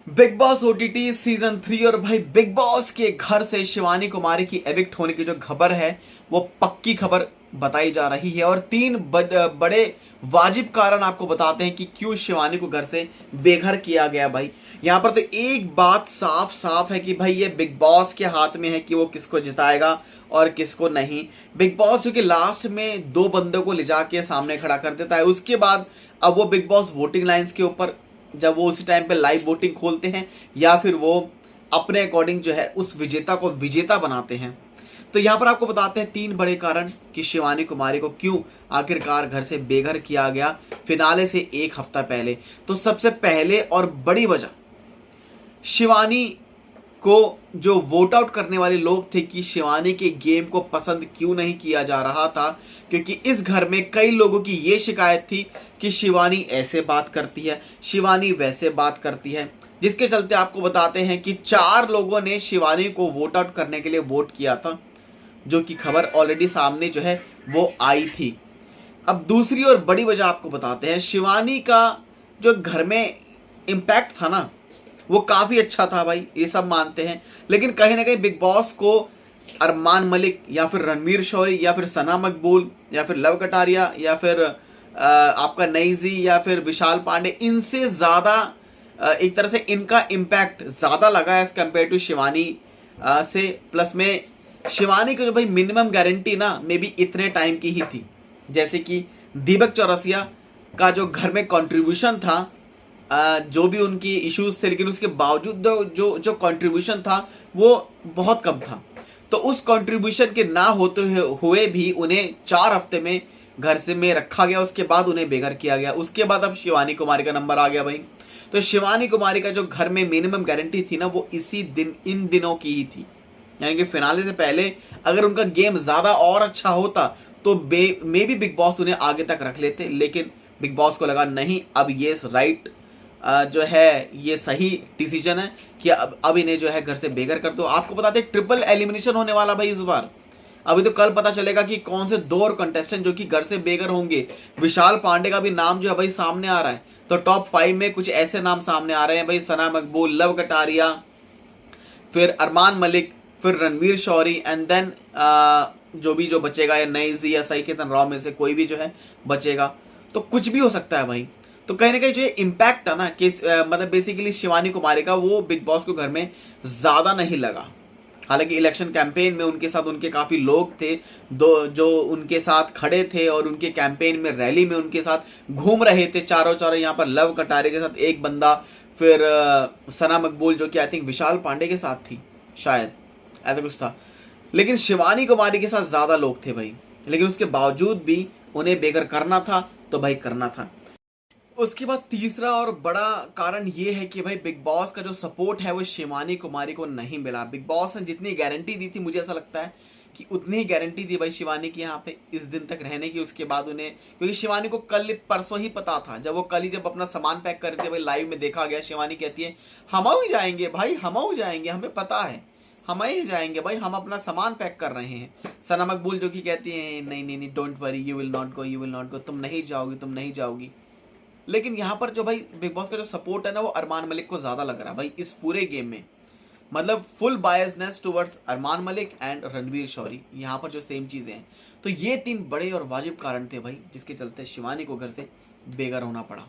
Big boss OTT season 3 और भाई big boss के घर से शिवानी कुमारी की एविक्ट होने की जो खबर है वो पक्की खबर बताई जा रही है। और बड़े वाजिब कारण आपको बताते हैं कि क्यों शिवानी को घर से बेघर किया गया। भाई यहाँ पर तो एक बात साफ साफ है कि भाई ये बिग बॉस के हाथ में है कि वो किसको जिताएगा और किसको नहीं। बिग बॉस जो कि लास्ट में दो बंदों को ले जाके सामने खड़ा कर देता है, उसके बाद अब वो बिग बॉस वोटिंग लाइंस के ऊपर जब वो उसी टाइम पे लाइव वोटिंग खोलते हैं या फिर वो अपने अकॉर्डिंग जो है उस विजेता को विजेता बनाते हैं। तो यहां पर आपको बताते हैं तीन बड़े कारण कि शिवानी कुमारी को क्यों आखिरकार घर से बेघर किया गया फिनाले से एक हफ्ता पहले। तो सबसे पहले और बड़ी वजह, शिवानी को जो वोट आउट करने वाले लोग थे कि शिवानी के गेम को पसंद क्यों नहीं किया जा रहा था, क्योंकि इस घर में कई लोगों की ये शिकायत थी कि शिवानी ऐसे बात करती है, शिवानी वैसे बात करती है, जिसके चलते आपको बताते हैं कि 4 लोगों ने शिवानी को वोट आउट करने के लिए वोट किया था, जो कि खबर ऑलरेडी सामने जो है वो आई थी। अब दूसरी और बड़ी वजह आपको बताते हैं, शिवानी का जो घर में इम्पैक्ट था ना वो काफी अच्छा था भाई, ये सब मानते हैं। लेकिन कहीं ना कहीं बिग बॉस को अरमान मलिक या फिर रणवीर शौरी या फिर सना मकबूल या फिर लव कटारिया या फिर आपका नईजी या फिर विशाल पांडे, इनसे ज्यादा एक तरह से इनका इम्पैक्ट ज्यादा लगा है एज कम्पेयर टू शिवानी से। प्लस में शिवानी की जो भाई मिनिमम गारंटी ना मे बी इतने टाइम की ही थी, जैसे कि दीपक चौरसिया का जो घर में कंट्रीब्यूशन था, जो भी उनकी इश्यूज थे, लेकिन उसके बावजूद जो जो कंट्रीब्यूशन था वो बहुत कम था। तो उस कंट्रीब्यूशन के ना होते हुए भी उन्हें 4 हफ्ते में घर से में रखा गया, उसके बाद उन्हें बेघर किया गया। उसके बाद अब शिवानी कुमारी का नंबर आ गया भाई। तो शिवानी कुमारी का जो घर में मिनिमम गारंटी थी ना वो इसी दिन इन दिनों की ही थी, यानी कि फिनाले से पहले अगर उनका गेम ज्यादा और अच्छा होता तो मे बी बिग बॉस उन्हें आगे तक रख लेते। लेकिन बिग बॉस को लगा नहीं, अब ये राइट जो है ये सही डिसीजन है कि अब इन्हें जो है घर से बेघर कर दो। आपको बताते हैं ट्रिपल एलिमिनेशन होने वाला भाई इस बार। अभी तो कल पता चलेगा कि कौन से 2 और कंटेस्टेंट जो कि घर से बेघर होंगे। विशाल पांडे का भी नाम जो है भाई सामने आ रहा है, तो टॉप 5 में कुछ ऐसे नाम सामने आ रहे हैं भाई, सना मकबूल, लव कटारिया, फिर अरमान मलिक, फिर रणवीर शौरी एंड देन जो भी जो बचेगा या नईजी या सही केतन राव में से कोई भी जो है बचेगा। तो कुछ भी हो सकता है भाई। तो कहीं ना कहीं जो इम्पैक्ट है ना कि मतलब बेसिकली शिवानी कुमारी का वो बिग बॉस को घर में ज्यादा नहीं लगा। हालांकि इलेक्शन कैंपेन में उनके साथ उनके काफी लोग थे, जो उनके साथ खड़े थे और उनके कैंपेन में रैली में उनके साथ घूम रहे थे चारों चारों। यहाँ पर लव कटारे के साथ एक बंदा, फिर सना मकबूल जो कि आई थिंक विशाल पांडे के साथ थी, शायद ऐसा कुछ था। लेकिन शिवानी कुमारी के साथ ज्यादा लोग थे भाई, लेकिन उसके बावजूद भी उन्हें बेघर करना था तो भाई करना था। उसके बाद तीसरा और बड़ा कारण ये है कि भाई बिग बॉस का जो सपोर्ट है वो शिवानी कुमारी को नहीं मिला। बिग बॉस ने जितनी गारंटी दी थी, मुझे ऐसा लगता है कि उतनी ही गारंटी दी भाई शिवानी की यहाँ पे इस दिन तक रहने की। उसके बाद उन्हें, क्योंकि शिवानी को कल परसों ही पता था, जब अपना सामान पैक कर दिया भाई, लाइव में देखा गया, शिवानी कहती है हम ही जाएंगे भाई, हम ही जाएंगे, हमें पता है हम ही जाएंगे भाई, हम अपना सामान पैक कर रहे हैं। सना मकबूल जो कि कहती है नहीं नहीं नहीं, don't worry, you will not go, you will not go, तुम नहीं जाओगी, तुम नहीं जाओगी। लेकिन यहाँ पर जो भाई बिग बॉस का जो सपोर्ट है ना वो अरमान मलिक को ज्यादा लग रहा है भाई इस पूरे गेम में। मतलब full biasness towards Armaan Malik and Ranveer Shorey, यहाँ पर जो सेम चीजें हैं। तो ये 3 बड़े और वाजिब कारण थे भाई जिसके चलते शिवानी को घर से बेघर होना पड़ा।